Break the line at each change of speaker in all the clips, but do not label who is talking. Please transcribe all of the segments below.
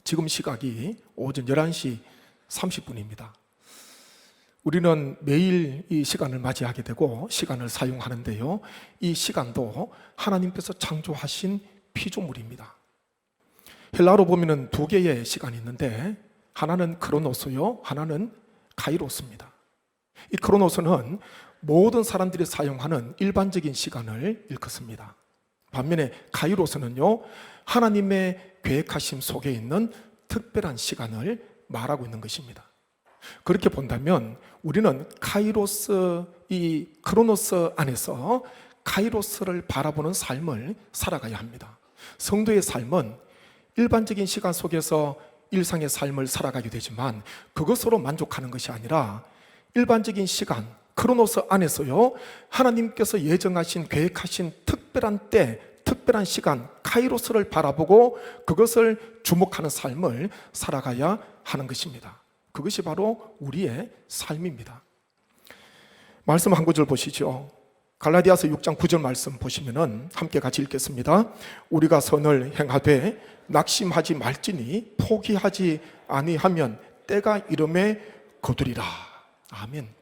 지금 시각이 오전 11시 30분입니다. 우리는 매일 이 시간을 맞이하게 되고 시간을 사용하는데요, 이 시간도 하나님께서 창조하신 피조물입니다. 헬라어로 보면 두 개의 시간이 있는데 하나는 크로노스요, 하나는 카이로스입니다. 이 크로노스는 모든 사람들이 사용하는 일반적인 시간을 일컫습니다. 반면에 카이로스는요, 하나님의 계획하심 속에 있는 특별한 시간을 말하고 있는 것입니다. 그렇게 본다면 우리는 카이로스, 이 크로노스 안에서 카이로스를 바라보는 삶을 살아가야 합니다. 성도의 삶은 일반적인 시간 속에서 일상의 삶을 살아가게 되지만 그것으로 만족하는 것이 아니라 일반적인 시간, 크로노스 안에서요, 하나님께서 예정하신, 계획하신 특별한 때, 특별한 시간, 카이로스를 바라보고 그것을 주목하는 삶을 살아가야 하는 것입니다. 그것이 바로 우리의 삶입니다. 말씀 한 구절 보시죠. 갈라디아서 6장 9절 말씀 보시면은 함께 같이 읽겠습니다. 우리가 선을 행하되 낙심하지 말지니 포기하지 아니하면 때가 이름에 거두리라. 아멘.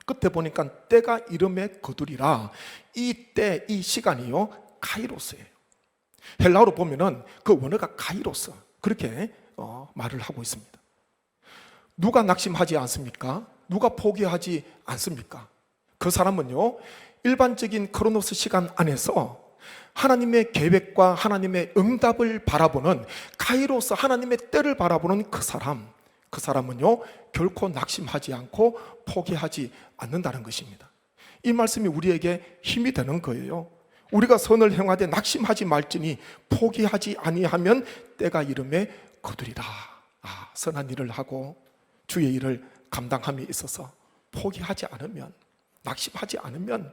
끝에 보니까 때가 이름에 거두리라. 이 때, 이 시간이요, 카이로스예요. 헬라어로 보면은 그 원어가 카이로스, 그렇게 말을 하고 있습니다. 누가 낙심하지 않습니까? 누가 포기하지 않습니까? 그 사람은요, 일반적인 크로노스 시간 안에서 하나님의 계획과 하나님의 응답을 바라보는 카이로스, 하나님의 때를 바라보는 그 사람은요, 결코 낙심하지 않고 포기하지 않는다는 것입니다. 이 말씀이 우리에게 힘이 되는 거예요. 우리가 선을 행하되 낙심하지 말지니 포기하지 아니하면 때가 이름에 거두리라. 선한 일을 하고 주의 일을 감당함에 있어서 포기하지 않으면, 낙심하지 않으면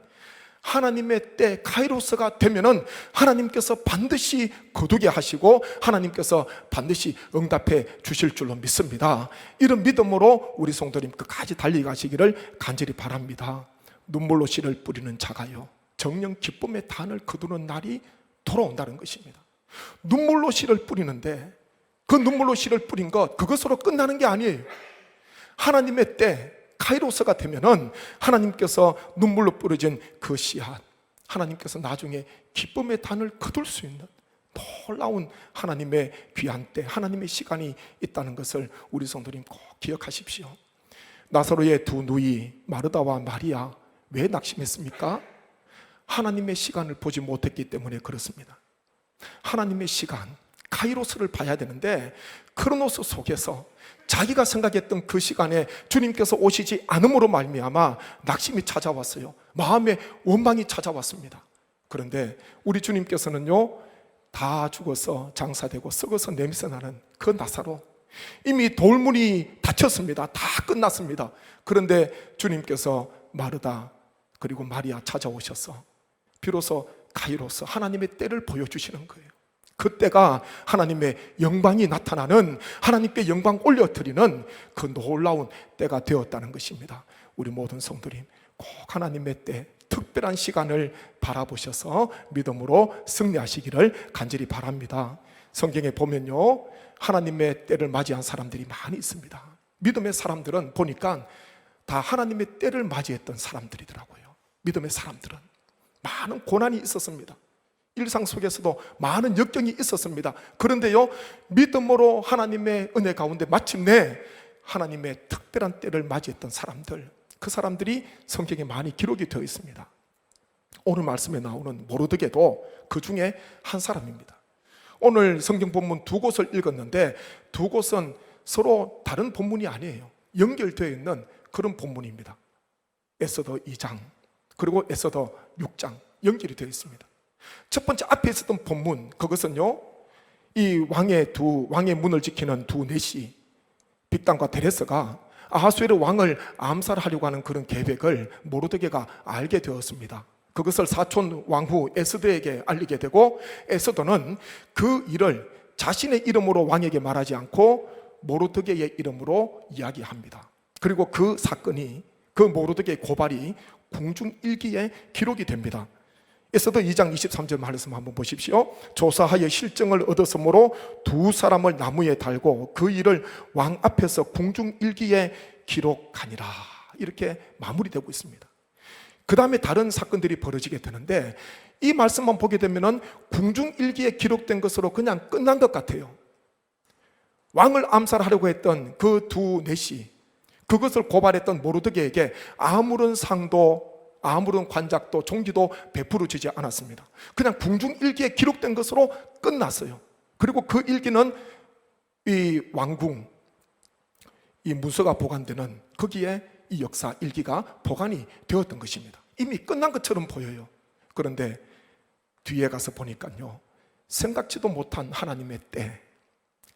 하나님의 때 카이로스가 되면은 하나님께서 반드시 거두게 하시고 하나님께서 반드시 응답해 주실 줄로 믿습니다. 이런 믿음으로 우리 성도님 끝까지 달려가시기를 간절히 바랍니다. 눈물로 씨를 뿌리는 자가요, 정녕 기쁨의 단을 거두는 날이 돌아온다는 것입니다. 눈물로 씨를 뿌리는데 그 눈물로 씨를 뿌린 것, 그것으로 끝나는 게 아니에요. 하나님의 때 카이로스가 되면은 하나님께서 눈물로 뿌려진 그 씨앗, 하나님께서 나중에 기쁨의 단을 거둘 수 있는 놀라운 하나님의 귀한 때, 하나님의 시간이 있다는 것을 우리 성도님 꼭 기억하십시오. 나사로의 두 누이 마르다와 마리아 왜 낙심했습니까? 하나님의 시간을 보지 못했기 때문에 그렇습니다. 하나님의 시간, 카이로스를 봐야 되는데 크로노스 속에서 자기가 생각했던 그 시간에 주님께서 오시지 않음으로 말미암아 낙심이 찾아왔어요. 마음의 원망이 찾아왔습니다. 그런데 우리 주님께서는요, 다 죽어서 장사되고 썩어서 냄새나는 그 나사로, 이미 돌문이 닫혔습니다. 다 끝났습니다. 그런데 주님께서 마르다 그리고 마리아 찾아오셔서 비로소 카이로스, 하나님의 때를 보여주시는 거예요. 그때가 하나님의 영광이 나타나는, 하나님께 영광 올려드리는 그 놀라운 때가 되었다는 것입니다. 우리 모든 성도님 꼭 하나님의 때, 특별한 시간을 바라보셔서 믿음으로 승리하시기를 간절히 바랍니다. 성경에 보면요, 하나님의 때를 맞이한 사람들이 많이 있습니다. 믿음의 사람들은 보니까 다 하나님의 때를 맞이했던 사람들이더라고요. 믿음의 사람들은 많은 고난이 있었습니다. 일상 속에서도 많은 역경이 있었습니다. 그런데요, 믿음으로 하나님의 은혜 가운데 마침내 하나님의 특별한 때를 맞이했던 사람들, 그 사람들이 성경에 많이 기록이 되어 있습니다. 오늘 말씀에 나오는 모르드게도 그 중에 한 사람입니다. 오늘 성경 본문 두 곳을 읽었는데 두 곳은 서로 다른 본문이 아니에요. 연결되어 있는 그런 본문입니다. 에스더 2장 그리고 에스더 6장 연결이 되어 있습니다. 첫 번째 앞에 있었던 본문, 그것은요, 이 왕의 문을 지키는 두 내시 빅단과 데레스가 아하수에르 왕을 암살하려고 하는 그런 계획을 모르드게가 알게 되었습니다. 그것을 사촌 왕후 에스더에게 알리게 되고, 에스더는 그 일을 자신의 이름으로 왕에게 말하지 않고 모르드게의 이름으로 이야기합니다. 그리고 그 사건이, 그 모르드게의 고발이 궁중일기에 기록이 됩니다. 에서도 2장 23절 말씀 한번 보십시오. 조사하여 실정을 얻었으므로 두 사람을 나무에 달고 그 일을 왕 앞에서 궁중일기에 기록하니라. 이렇게 마무리되고 있습니다. 그 다음에 다른 사건들이 벌어지게 되는데, 이 말씀만 보게 되면 궁중일기에 기록된 것으로 그냥 끝난 것 같아요. 왕을 암살하려고 했던 그 두 넷이 그것을 고발했던 모르드게에게 아무런 상도, 아무런 관작도, 종지도 베풀어 주지 않았습니다. 그냥 궁중일기에 기록된 것으로 끝났어요. 그리고 그 일기는 이 왕궁, 이 문서가 보관되는 거기에 이 역사 일기가 보관이 되었던 것입니다. 이미 끝난 것처럼 보여요. 그런데 뒤에 가서 보니까요, 생각지도 못한 하나님의 때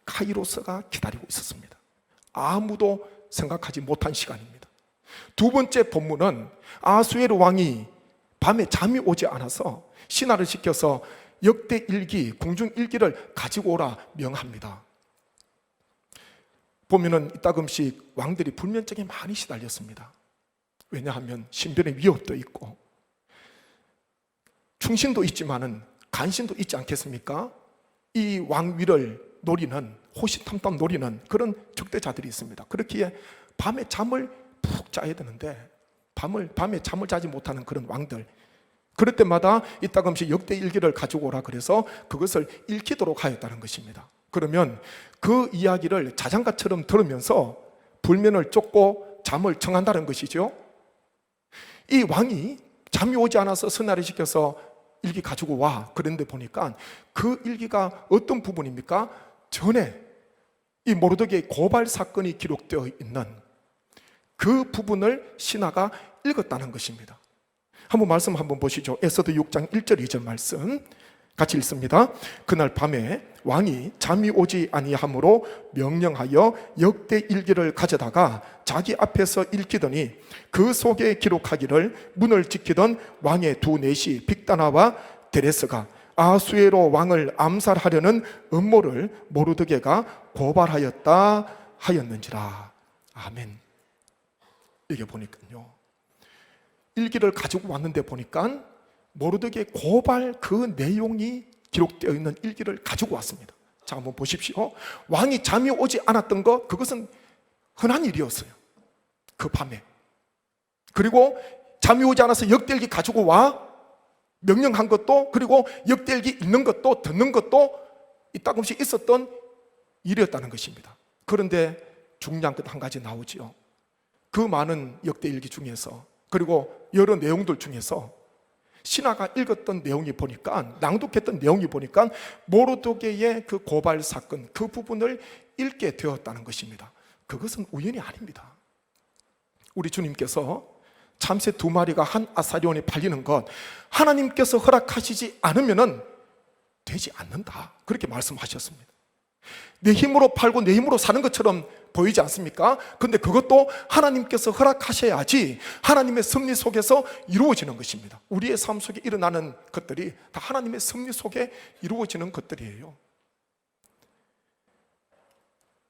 카이로스가 기다리고 있었습니다. 아무도 생각하지 못한 시간입니다. 두 번째 본문은 아수에르 왕이 밤에 잠이 오지 않아서 신하를 시켜서 역대 일기, 궁중 일기를 가지고 오라 명합니다. 보면은 이따금씩 왕들이 불면증에 많이 시달렸습니다. 왜냐하면 신변의 위협도 있고 충신도 있지만은 간신도 있지 않겠습니까? 이 왕위를 노리는, 호시탐탐 노리는 그런 적대자들이 있습니다. 그렇기에 밤에 잠을 푹 자야 되는데 밤에 잠을 자지 못하는 그런 왕들, 그럴 때마다 이따금씩 역대 일기를 가지고 오라 그래서 그것을 읽히도록 하였다는 것입니다. 그러면 그 이야기를 자장가처럼 들으면서 불면을 쫓고 잠을 청한다는 것이죠. 이 왕이 잠이 오지 않아서 선하를 시켜서 일기 가지고 와. 그런데 보니까 그 일기가 어떤 부분입니까? 전에 이 모르드게의 고발 사건이 기록되어 있는 그 부분을 신하가 읽었다는 것입니다. 한번 말씀 한번 보시죠. 에스더 6장 1절 2절 말씀 같이 읽습니다. 그날 밤에 왕이 잠이 오지 아니하므로 명령하여 역대 일기를 가져다가 자기 앞에서 읽히더니 그 속에 기록하기를 문을 지키던 왕의 두 넷이 빅다나와 데레스가 아수에로 왕을 암살하려는 음모를 모르드게가 고발하였다 하였는지라. 아멘. 이게 보니까요, 일기를 가지고 왔는데 보니까 모르드게 고발 그 내용이 기록되어 있는 일기를 가지고 왔습니다. 자, 한번 보십시오. 왕이 잠이 오지 않았던 것, 그것은 흔한 일이었어요. 그 밤에. 그리고 잠이 오지 않아서 역대일기 가지고 와 명령한 것도, 그리고 역대일기 읽는 것도, 듣는 것도 이따금씩 있었던 일이었다는 것입니다. 그런데 중요한 것 한 가지 나오지요. 그 많은 역대일기 중에서, 그리고 여러 내용들 중에서 신하가 읽었던 내용이 보니까, 낭독했던 내용이 보니까 모르드게의 그 고발 사건, 그 부분을 읽게 되었다는 것입니다. 그것은 우연이 아닙니다. 우리 주님께서 참새 두 마리가 한 아사리온에 팔리는 것, 하나님께서 허락하시지 않으면 되지 않는다, 그렇게 말씀하셨습니다. 내 힘으로 팔고 내 힘으로 사는 것처럼 보이지 않습니까? 근데 그것도 하나님께서 허락하셔야지 하나님의 섭리 속에서 이루어지는 것입니다. 우리의 삶 속에 일어나는 것들이 다 하나님의 섭리 속에 이루어지는 것들이에요.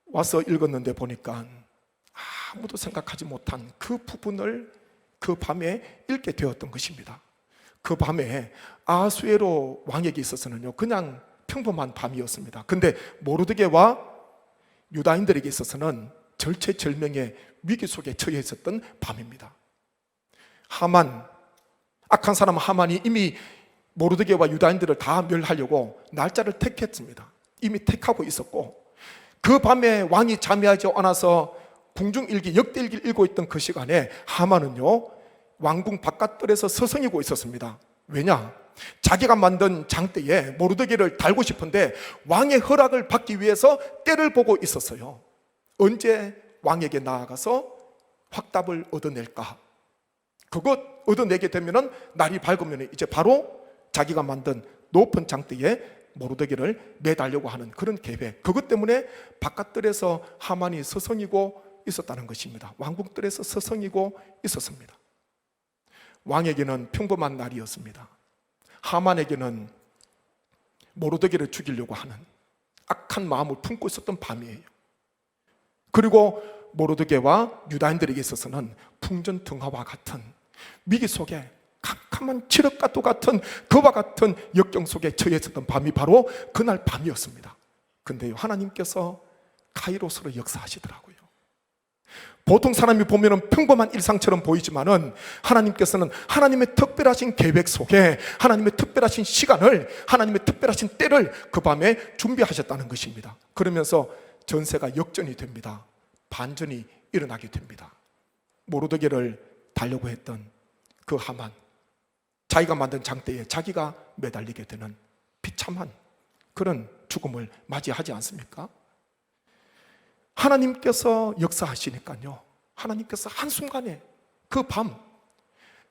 와서 읽었는데 보니까 아무도 생각하지 못한 그 부분을 그 밤에 읽게 되었던 것입니다. 그 밤에 아수에로 왕에게 있어서는요, 그냥 평범한 밤이었습니다. 근데 모르드게와 유다인들에게 있어서는 절체절명의 위기 속에 처해 있었던 밤입니다. 하만, 악한 사람 하만이 이미 모르드게와 유다인들을 다 멸하려고 날짜를 택했습니다. 이미 택하고 있었고, 그 밤에 왕이 잠이하지 않아서 궁중일기, 역대일기를 읽고 있던 그 시간에 하만은요, 왕궁 바깥들에서 서성이고 있었습니다. 왜냐? 자기가 만든 장대에 모르드게를 달고 싶은데 왕의 허락을 받기 위해서 때를 보고 있었어요. 언제 왕에게 나아가서 확답을 얻어낼까? 그것 얻어내게 되면 날이 밝으면 이제 바로 자기가 만든 높은 장대에 모르드게를 매달려고 하는 그런 계획, 그것 때문에 바깥들에서 하만이 서성이고 있었다는 것입니다. 왕궁들에서 서성이고 있었습니다. 왕에게는 평범한 날이었습니다. 하만에게는 모르드게를 죽이려고 하는 악한 마음을 품고 있었던 밤이에요. 그리고 모르드게와 유다인들에게 있어서는 풍전등화와 같은 위기 속에 캄캄한 칠흑가도 같은 그와 같은 역경 속에 처해 있었던 밤이 바로 그날 밤이었습니다. 근데요, 하나님께서 카이로스로 역사하시더라고요. 보통 사람이 보면 평범한 일상처럼 보이지만은 하나님께서는 하나님의 특별하신 계획 속에 하나님의 특별하신 시간을, 하나님의 특별하신 때를 그 밤에 준비하셨다는 것입니다. 그러면서 전세가 역전이 됩니다. 반전이 일어나게 됩니다. 모르드게를 달려고 했던 그 하만, 자기가 만든 장대에 자기가 매달리게 되는 비참한 그런 죽음을 맞이하지 않습니까? 하나님께서 역사하시니까요, 하나님께서 한순간에 그 밤,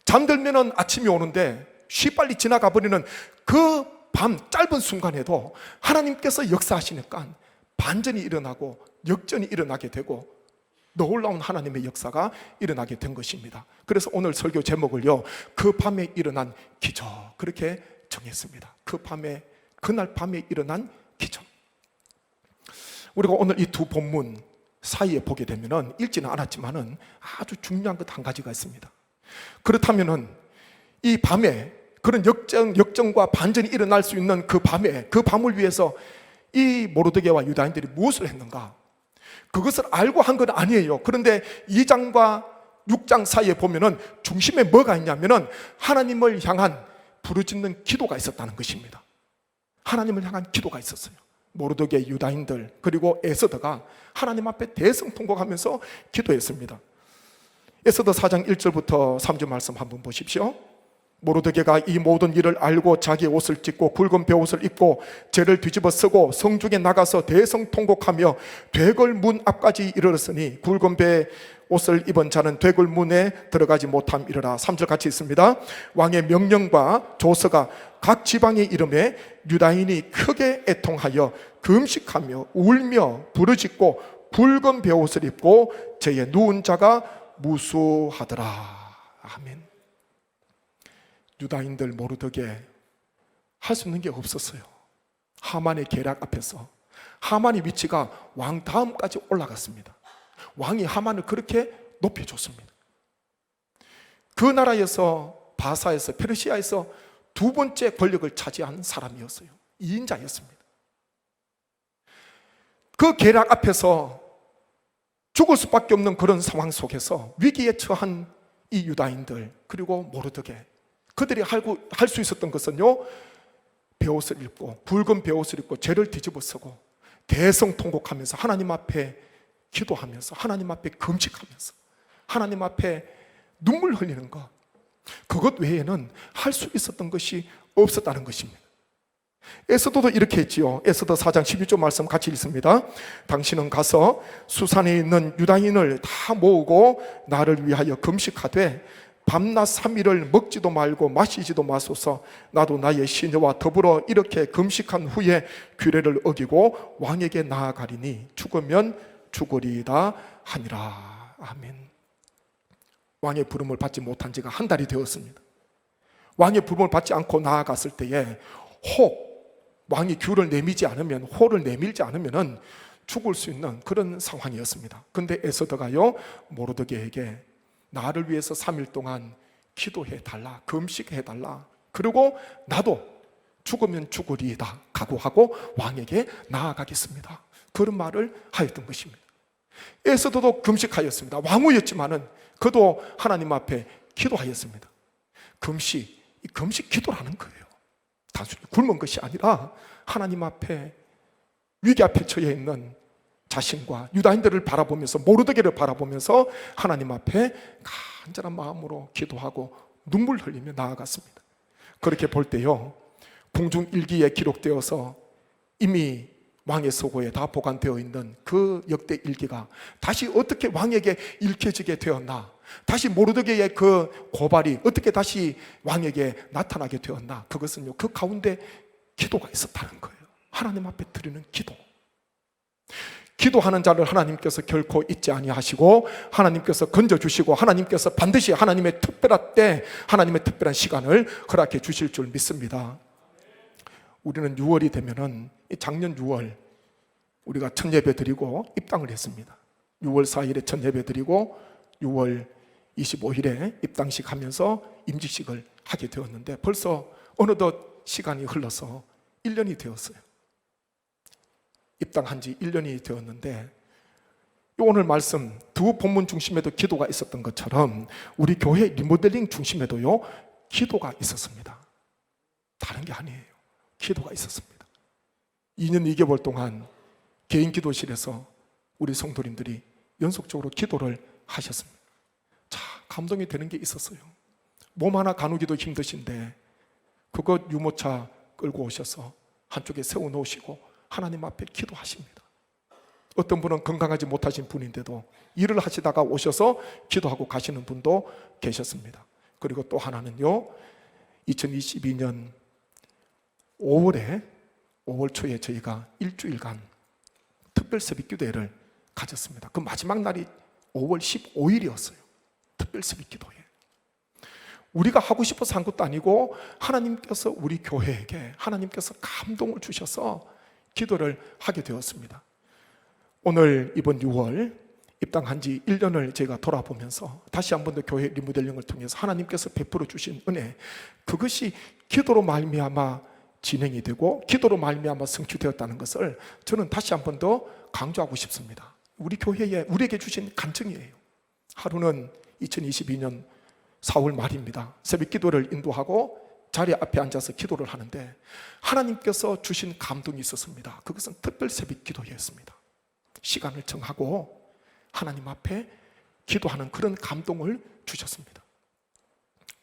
잠들면 아침이 오는데 쉬빨리 지나가 버리는 그 밤 짧은 순간에도 하나님께서 역사하시니까 반전이 일어나고 역전이 일어나게 되고 놀라운 하나님의 역사가 일어나게 된 것입니다. 그래서 오늘 설교 제목을요, 그 밤에 일어난 기적, 그렇게 정했습니다. 그날 밤에 일어난 기적. 우리가 오늘 이 두 본문 사이에 보게 되면은 읽지는 않았지만은 아주 중요한 것 한 가지가 있습니다. 그렇다면은 이 밤에 그런 역정과 반전이 일어날 수 있는 그 밤에, 그 밤을 위해서 이 모르드게와 유다인들이 무엇을 했는가? 그것을 알고 한 건 아니에요. 그런데 2장과 6장 사이에 보면은 중심에 뭐가 있냐면은 하나님을 향한 부르짖는 기도가 있었다는 것입니다. 하나님을 향한 기도가 있었어요. 모르드게, 유다인들, 그리고 에스더가 하나님 앞에 대성통곡하면서 기도했습니다. 에스더 4장 1절부터 3절 말씀 한번 보십시오. 모르드게가 이 모든 일을 알고 자기의 옷을 찢고 굵은 베옷을 입고 죄를 뒤집어 쓰고 성중에 나가서 대성통곡하며 되걸 문 앞까지 이르렀으니 굵은 베옷을 입은 자는 되걸 문에 들어가지 못함이르라. 3절 같이 있습니다. 왕의 명령과 조서가 각 지방에 이름에 유다인이 크게 애통하여 금식하며 울며 부르짖고 굵은 베옷을 입고 죄에 누운 자가 무수하더라. 아멘. 유다인들 모르드게 할 수 있는 게 없었어요. 하만의 계략 앞에서 하만의 위치가 왕 다음까지 올라갔습니다. 왕이 하만을 그렇게 높여줬습니다. 그 나라에서, 바사에서, 페르시아에서 두 번째 권력을 차지한 사람이었어요. 2인자였습니다. 그 계략 앞에서 죽을 수밖에 없는 그런 상황 속에서 위기에 처한 이 유다인들, 그리고 모르드게, 그들이 할 수 있었던 것은요, 베옷을 입고, 굵은 베옷을 입고 죄를 뒤집어 쓰고 대성통곡하면서 하나님 앞에 기도하면서, 하나님 앞에 금식하면서, 하나님 앞에 눈물 흘리는 것, 그것 외에는 할 수 있었던 것이 없었다는 것입니다. 에스더도 이렇게 했지요. 에스더 4장 12절 말씀 같이 읽습니다. 당신은 가서 수산에 있는 유다인을 다 모으고 나를 위하여 금식하되 밤낮 3일을 먹지도 말고 마시지도 마소서. 나도 나의 시녀와 더불어 이렇게 금식한 후에 규례를 어기고 왕에게 나아가리니 죽으면 죽으리이다 하니라. 아멘. 왕의 부름을 받지 못한 지가 한 달이 되었습니다. 왕의 부름을 받지 않고 나아갔을 때에 왕이 규를 내밀지 않으면, 호를 내밀지 않으면 죽을 수 있는 그런 상황이었습니다. 근데 에스더가요, 모르드게에게 나를 위해서 3일 동안 기도해달라, 금식해달라, 그리고 나도 죽으면 죽으리이다 각오하고 왕에게 나아가겠습니다, 그런 말을 하였던 것입니다. 에스더도 금식하였습니다. 왕후였지만은 그도 하나님 앞에 기도하였습니다. 금식 기도라는 거예요. 단순히 굶은 것이 아니라 하나님 앞에, 위기 앞에 처해 있는 자신과 유다인들을 바라보면서, 모르드게를 바라보면서 하나님 앞에 간절한 마음으로 기도하고 눈물 흘리며 나아갔습니다. 그렇게 볼 때요, 공중일기에 기록되어서 이미 왕의 서고에 다 보관되어 있는 그 역대 일기가 다시 어떻게 왕에게 읽혀지게 되었나, 다시 모르드게의 그 고발이 어떻게 다시 왕에게 나타나게 되었나, 그것은요, 그 가운데 기도가 있었다는 거예요. 하나님 앞에 드리는 기도. 기도하는 자를 하나님께서 결코 잊지 아니하시고 하나님께서 건져주시고 하나님께서 반드시 하나님의 특별한 때, 하나님의 특별한 시간을 허락해 주실 줄 믿습니다. 우리는 6월이 되면은, 작년 6월 우리가 첫 예배 드리고 입당을 했습니다. 6월 4일에 첫 예배 드리고 6월 25일에 입당식 하면서 임직식을 하게 되었는데 벌써 어느덧 시간이 흘러서 1년이 되었어요. 입당한 지 1년이 되었는데 오늘 말씀 두 본문 중심에도 기도가 있었던 것처럼 우리 교회 리모델링 중심에도요 기도가 있었습니다. 다른 게 아니에요. 기도가 있었습니다. 2년 2개월 동안 개인 기도실에서 우리 성도님들이 연속적으로 기도를 하셨습니다. 자, 감동이 되는 게 있었어요. 몸 하나 가누기도 힘드신데 그것 유모차 끌고 오셔서 한쪽에 세워놓으시고 하나님 앞에 기도하십니다. 어떤 분은 건강하지 못하신 분인데도 일을 하시다가 오셔서 기도하고 가시는 분도 계셨습니다. 그리고 또 하나는요, 2022년 5월 초에 저희가 일주일간 특별 새벽 기도회를 가졌습니다. 그 마지막 날이 5월 15일이었어요. 특별 새벽 기도회. 우리가 하고 싶어서 한 것도 아니고 하나님께서 우리 교회에게 하나님께서 감동을 주셔서 기도를 하게 되었습니다. 오늘 이번 6월 입당한 지 1년을 제가 돌아보면서 다시 한 번 더 교회 리모델링을 통해서 하나님께서 베풀어 주신 은혜, 그것이 기도로 말미암아 진행이 되고 기도로 말미암아 성취되었다는 것을 저는 다시 한 번 더 강조하고 싶습니다. 우리 교회에 우리에게 주신 간증이에요. 하루는 2022년 4월 말입니다. 새벽 기도를 인도하고 자리 앞에 앉아서 기도를 하는데 하나님께서 주신 감동이 있었습니다. 그것은 특별 새벽 기도였습니다. 시간을 정하고 하나님 앞에 기도하는 그런 감동을 주셨습니다.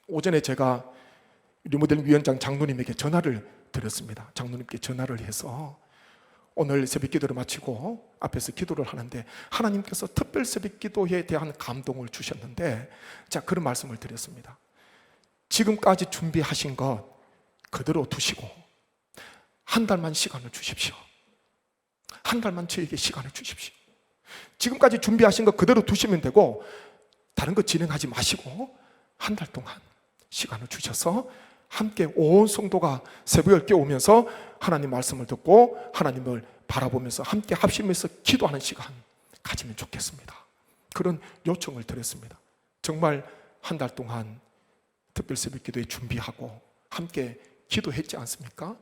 오전에 제가 리모델링 위원장 장로님에게 전화를 드렸습니다. 장로님께 전화를 해서 오늘 새벽 기도를 마치고 앞에서 기도를 하는데 하나님께서 특별 새벽 기도에 대한 감동을 주셨는데, 자, 그런 말씀을 드렸습니다. 지금까지 준비하신 것 그대로 두시고 한 달만 시간을 주십시오. 한 달만 저에게 시간을 주십시오. 지금까지 준비하신 것 그대로 두시면 되고 다른 거 진행하지 마시고 한 달 동안 시간을 주셔서 함께 온 성도가 새벽을 깨우면서 하나님 말씀을 듣고 하나님을 바라보면서 함께 합심해서 기도하는 시간 가지면 좋겠습니다. 그런 요청을 드렸습니다. 정말 한 달 동안 특별 새벽 기도에 준비하고 함께 기도했지 않습니까?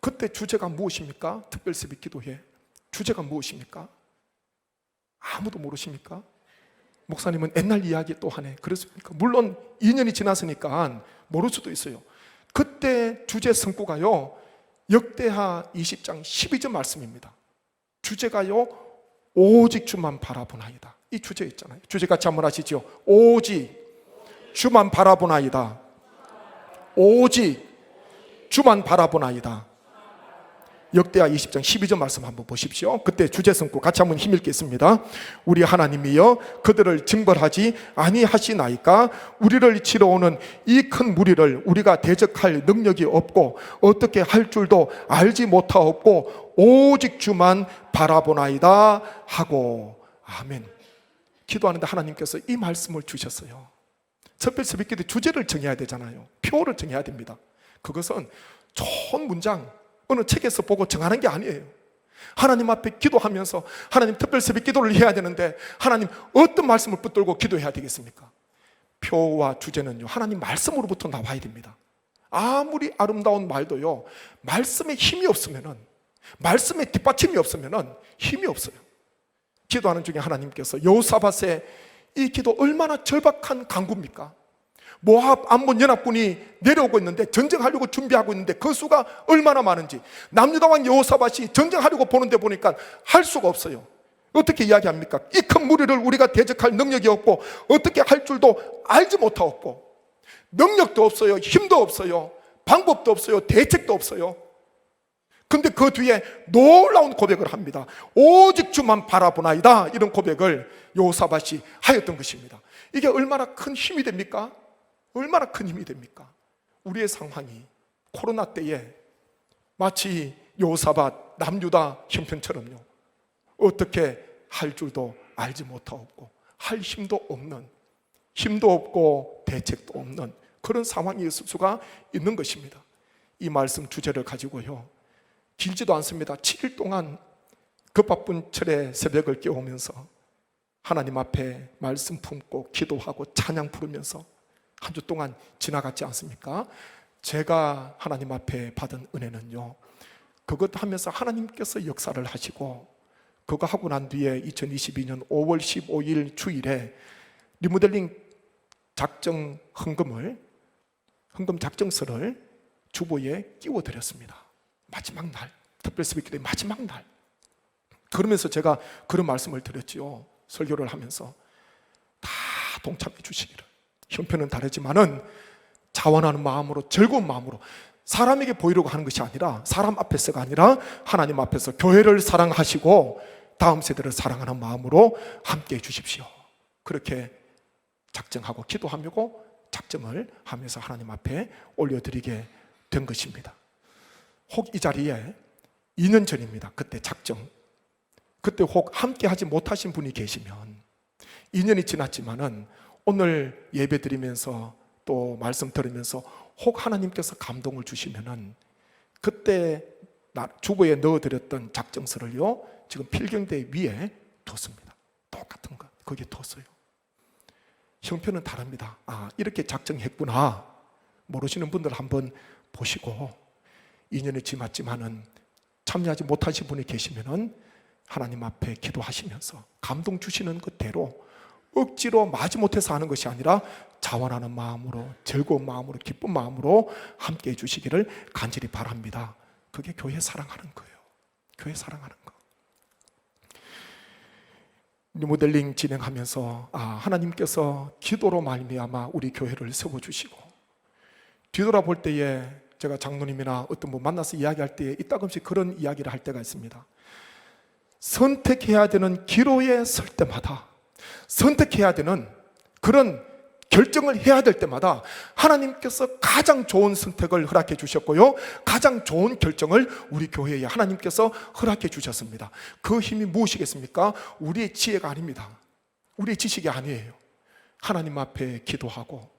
그때 주제가 무엇입니까? 특별 새벽 기도회 주제가 무엇입니까? 아무도 모르십니까? 목사님은 옛날 이야기 또 하네. 그렇습니까? 물론 2년이 지났으니까 모를 수도 있어요. 그때 주제 성구가요, 역대하 20장 12절 말씀입니다. 주제가요, 오직 주만 바라보나이다. 이 주제 있잖아요. 주제 같이 한번 하시죠. 오직 주만 바라보나이다. 오직 주만 바라보나이다. 역대하 20장 12절 말씀 한번 보십시오. 그때 주제 성구 같이 한번 힘있게 있습니다. 우리 하나님이여 그들을 징벌하지 아니하시나이까? 우리를 치러 오는 이 큰 무리를 우리가 대적할 능력이 없고 어떻게 할 줄도 알지 못하옵고 오직 주만 바라보나이다 하고. 아멘. 기도하는데 하나님께서 이 말씀을 주셨어요. 특별 새벽 기도 주제를 정해야 되잖아요. 표를 정해야 됩니다. 그것은 좋은 문장 어느 책에서 보고 정하는 게 아니에요. 하나님 앞에 기도하면서 하나님 특별 새벽 기도를 해야 되는데 하나님 어떤 말씀을 붙들고 기도해야 되겠습니까? 표와 주제는요, 하나님 말씀으로부터 나와야 됩니다. 아무리 아름다운 말도요, 말씀에 힘이 없으면은, 말씀에 뒷받침이 없으면은 힘이 없어요. 기도하는 중에 하나님께서 여호사밧의 이 기도 얼마나 절박한 간구입니까? 모압 암몬 연합군이 내려오고 있는데 전쟁하려고 준비하고 있는데 그 수가 얼마나 많은지, 남유다 왕 여호사밧이 전쟁하려고 보는데 보니까 할 수가 없어요. 어떻게 이야기합니까? 이 큰 무리를 우리가 대적할 능력이 없고 어떻게 할 줄도 알지 못하고 능력도 없어요, 힘도 없어요, 방법도 없어요, 대책도 없어요. 근데 그 뒤에 놀라운 고백을 합니다. 오직 주만 바라보나이다. 이런 고백을 여호사밧이 하였던 것입니다. 이게 얼마나 큰 힘이 됩니까? 얼마나 큰 힘이 됩니까? 우리의 상황이 코로나 때에 마치 여호사밧 남유다 형편처럼요, 어떻게 할 줄도 알지 못하고 할 힘도 없고 대책도 없는 그런 상황이 있을 수가 있는 것입니다. 이 말씀 주제를 가지고요, 길지도 않습니다. 7일 동안 그 바쁜 철의 새벽을 깨우면서 하나님 앞에 말씀 품고 기도하고 찬양 부르면서 한 주 동안 지나갔지 않습니까? 제가 하나님 앞에 받은 은혜는요, 그것 하면서 하나님께서 역사를 하시고, 그거 하고 난 뒤에 2022년 5월 15일 주일에 리모델링 작정 헌금 작정서를 주보에 끼워드렸습니다. 마지막 날, 특별새벽기도의 마지막 날. 그러면서 제가 그런 말씀을 드렸지요. 설교를 하면서 다 동참해 주시기를. 형편은 다르지만은 자원하는 마음으로, 즐거운 마음으로, 사람에게 보이려고 하는 것이 아니라, 사람 앞에서가 아니라 하나님 앞에서 교회를 사랑하시고 다음 세대를 사랑하는 마음으로 함께 해 주십시오. 그렇게 작정하고 기도하고 작정을 하면서 하나님 앞에 올려드리게 된 것입니다. 혹 이 자리에 2년 전입니다. 그때 혹 함께 하지 못하신 분이 계시면, 2년이 지났지만은 오늘 예배 드리면서 또 말씀 들으면서 혹 하나님께서 감동을 주시면은, 그때 주보에 넣어드렸던 작정서를요, 지금 필경대 위에 뒀습니다. 똑같은 것 거기에 뒀어요. 형편은 다릅니다. 이렇게 작정했구나. 모르시는 분들 한번 보시고, 2년이 지났지만은 참여하지 못하신 분이 계시면은 하나님 앞에 기도하시면서 감동 주시는 그대로 억지로 마지못해서 하는 것이 아니라 자원하는 마음으로, 즐거운 마음으로, 기쁜 마음으로 함께 해주시기를 간절히 바랍니다. 그게 교회 사랑하는 거예요. 교회 사랑하는 거. 리모델링 진행하면서 하나님께서 기도로 말미암아 우리 교회를 세워주시고, 뒤돌아볼 때에 제가 장로님이나 어떤 분 만나서 이야기할 때에 이따금씩 그런 이야기를 할 때가 있습니다. 선택해야 되는 기로에 설 때마다, 선택해야 되는 그런 결정을 해야 될 때마다 하나님께서 가장 좋은 선택을 허락해 주셨고요, 가장 좋은 결정을 우리 교회에 하나님께서 허락해 주셨습니다. 그 힘이 무엇이겠습니까? 우리의 지혜가 아닙니다. 우리의 지식이 아니에요. 하나님 앞에 기도하고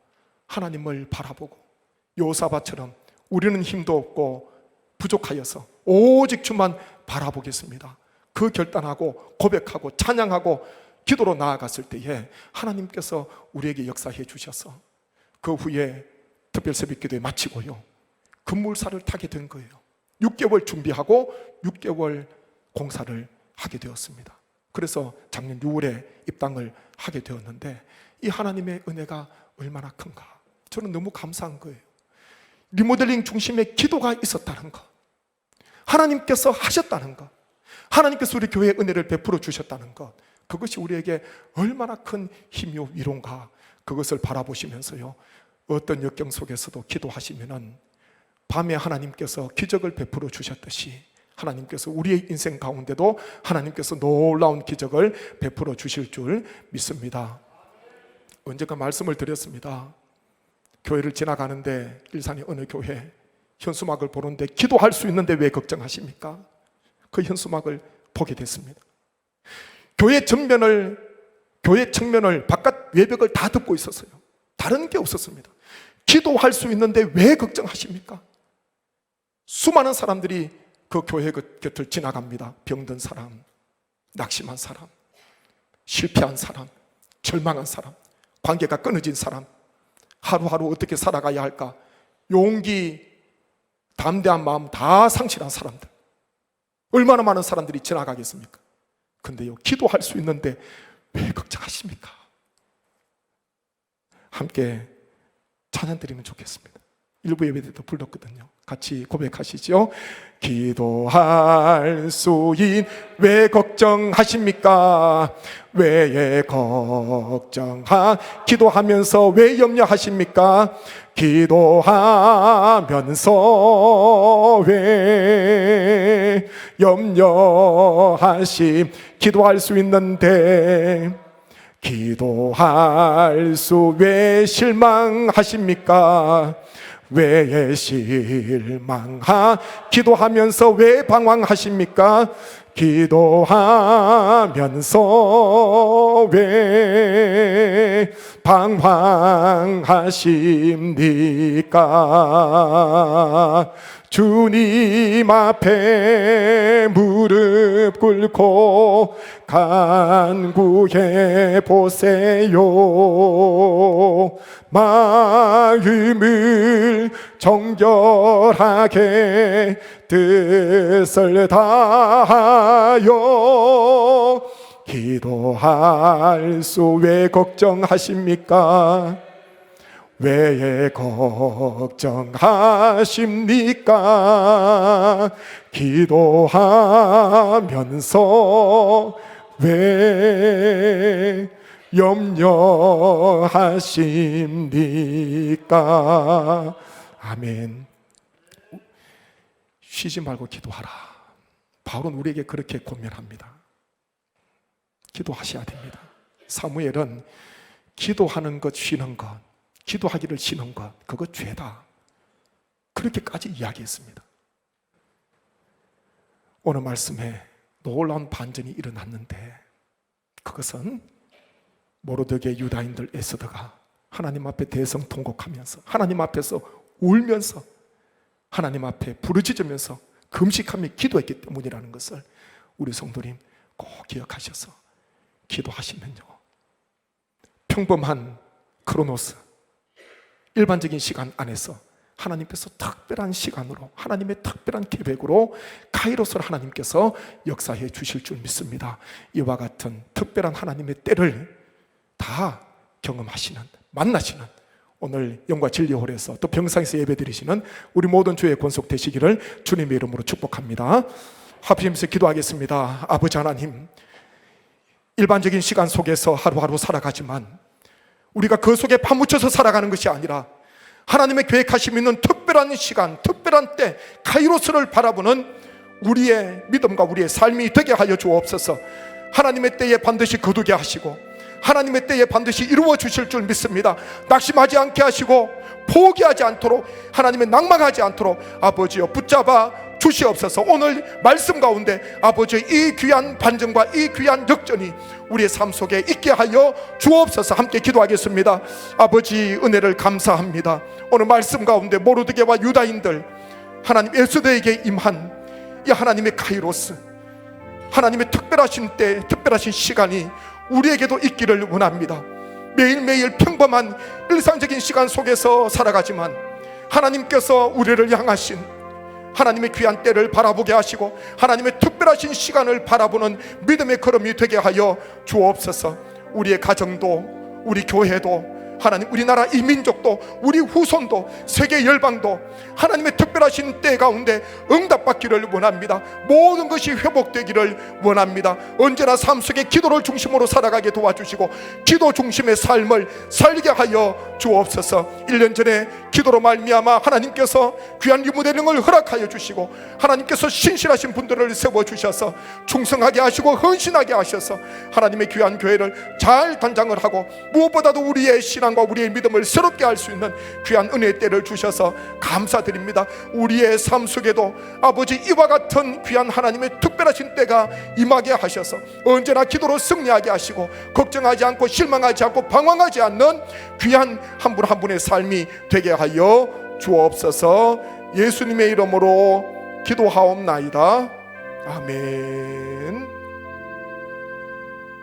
하나님을 바라보고, 요사바처럼 우리는 힘도 없고 부족하여서 오직 주만 바라보겠습니다, 그 결단하고 고백하고 찬양하고 기도로 나아갔을 때에 하나님께서 우리에게 역사해 주셔서, 그 후에 특별 새벽기도에 마치고요, 급물살을 타게 된 거예요. 6개월 준비하고 6개월 공사를 하게 되었습니다. 그래서 작년 6월에 입당을 하게 되었는데, 이 하나님의 은혜가 얼마나 큰가, 저는 너무 감사한 거예요. 리모델링 중심의 기도가 있었다는 것, 하나님께서 하셨다는 것, 하나님께서 우리 교회에 은혜를 베풀어 주셨다는 것, 그것이 우리에게 얼마나 큰 힘이요 위로인가. 그것을 바라보시면서요, 어떤 역경 속에서도 기도하시면은 밤에 하나님께서 기적을 베풀어 주셨듯이 하나님께서 우리의 인생 가운데도 하나님께서 놀라운 기적을 베풀어 주실 줄 믿습니다. 언젠가 말씀을 드렸습니다. 교회를 지나가는데 일산의 어느 교회 현수막을 보는데 기도할 수 있는데 왜 걱정하십니까? 그 현수막을 보게 됐습니다. 교회 측면을 바깥 외벽을 다 덮고 있었어요. 다른 게 없었습니다. 기도할 수 있는데 왜 걱정하십니까? 수많은 사람들이 그 교회 곁을 지나갑니다. 병든 사람, 낙심한 사람, 실패한 사람, 절망한 사람, 관계가 끊어진 사람, 하루하루 어떻게 살아가야 할까, 용기, 담대한 마음 다 상실한 사람들, 얼마나 많은 사람들이 지나가겠습니까? 근데요, 기도할 수 있는데 왜 걱정하십니까? 함께 찬양 드리면 좋겠습니다. 일부 예배 때도 불렀거든요. 같이 고백하시죠. 기도할 수 있는 왜 걱정하십니까? 왜 기도하면서 왜 염려하십니까? 기도하면서 왜 기도할 수 있는데, 기도할 수 왜 실망하십니까? 왜 기도하면서 왜 방황하십니까? 기도하면서 왜 방황하십니까? 주님 앞에 무릎 무릎 꿇고 간구해 보세요. 마음을 정결하게 뜻을 다하여 기도할 수 왜 걱정하십니까? 왜 걱정하십니까? 기도하면서 왜 염려하십니까? 아멘. 쉬지 말고 기도하라. 바울은 우리에게 그렇게 권면합니다. 기도하셔야 됩니다. 사무엘은 기도하는 것, 쉬는 것, 기도하기를 쉬는 것, 그거 죄다, 그렇게까지 이야기했습니다. 오늘 말씀에 놀라운 반전이 일어났는데, 그것은 모르드게 유다인들 에스더가 하나님 앞에 대성통곡하면서, 하나님 앞에서 울면서, 하나님 앞에 부르짖으면서 금식하며 기도했기 때문이라는 것을 우리 성도님 꼭 기억하셔서 기도하시면요, 평범한 크로노스, 일반적인 시간 안에서 하나님께서 특별한 시간으로, 하나님의 특별한 계획으로 카이로스를 하나님께서 역사해 주실 줄 믿습니다. 이와 같은 특별한 하나님의 때를 다 경험하시는, 만나시는 오늘 영과 진리홀에서 또 병상에서 예배드리시는 우리 모든 주의 권속 되시기를 주님의 이름으로 축복합니다. 합심해서 기도하겠습니다. 아버지 하나님, 일반적인 시간 속에서 하루하루 살아가지만 우리가 그 속에 파묻혀서 살아가는 것이 아니라 하나님의 계획하심 있는 특별한 시간, 특별한 때, 카이로스를 바라보는 우리의 믿음과 우리의 삶이 되게 하여 주옵소서. 하나님의 때에 반드시 거두게 하시고 하나님의 때에 반드시 이루어 주실 줄 믿습니다. 낙심하지 않게 하시고 포기하지 않도록, 하나님의 낭망하지 않도록 아버지여 붙잡아 주시옵소서. 오늘 말씀 가운데 아버지 이 귀한 반증과 이 귀한 역전이 우리의 삶 속에 있게 하여 주옵소서. 함께 기도하겠습니다. 아버지 은혜를 감사합니다. 오늘 말씀 가운데 모르드게와 유다인들, 하나님 에스더에게 임한 이 하나님의 카이로스, 하나님의 특별하신 때, 특별하신 시간이 우리에게도 있기를 원합니다. 매일매일 평범한 일상적인 시간 속에서 살아가지만 하나님께서 우리를 향하신 하나님의 귀한 때를 바라보게 하시고 하나님의 특별하신 시간을 바라보는 믿음의 걸음이 되게 하여 주옵소서. 우리의 가정도, 우리 교회도, 하나님 우리나라 이 민족도, 우리 후손도, 세계 열방도 하나님의 특별하신 때 가운데 응답받기를 원합니다. 모든 것이 회복되기를 원합니다. 언제나 삶 속에 기도를 중심으로 살아가게 도와주시고 기도 중심의 삶을 살게 하여 주옵소서. 1년 전에 기도로 말미암아 하나님께서 귀한 유무대능을 허락하여 주시고 하나님께서 신실하신 분들을 세워주셔서 충성하게 하시고 헌신하게 하셔서 하나님의 귀한 교회를 잘 단장을 하고 무엇보다도 우리의 신앙과 우리의 믿음을 새롭게 할 수 있는 귀한 은혜의 때를 주셔서 감사드립니다. 우리의 삶 속에도 아버지 이와 같은 귀한 하나님의 특별하신 때가 임하게 하셔서 언제나 기도로 승리하게 하시고 걱정하지 않고 실망하지 않고 방황하지 않는 귀한 한 분 한 분의 삶이 되게 하여 주옵소서. 예수님의 이름으로 기도하옵나이다. 아멘.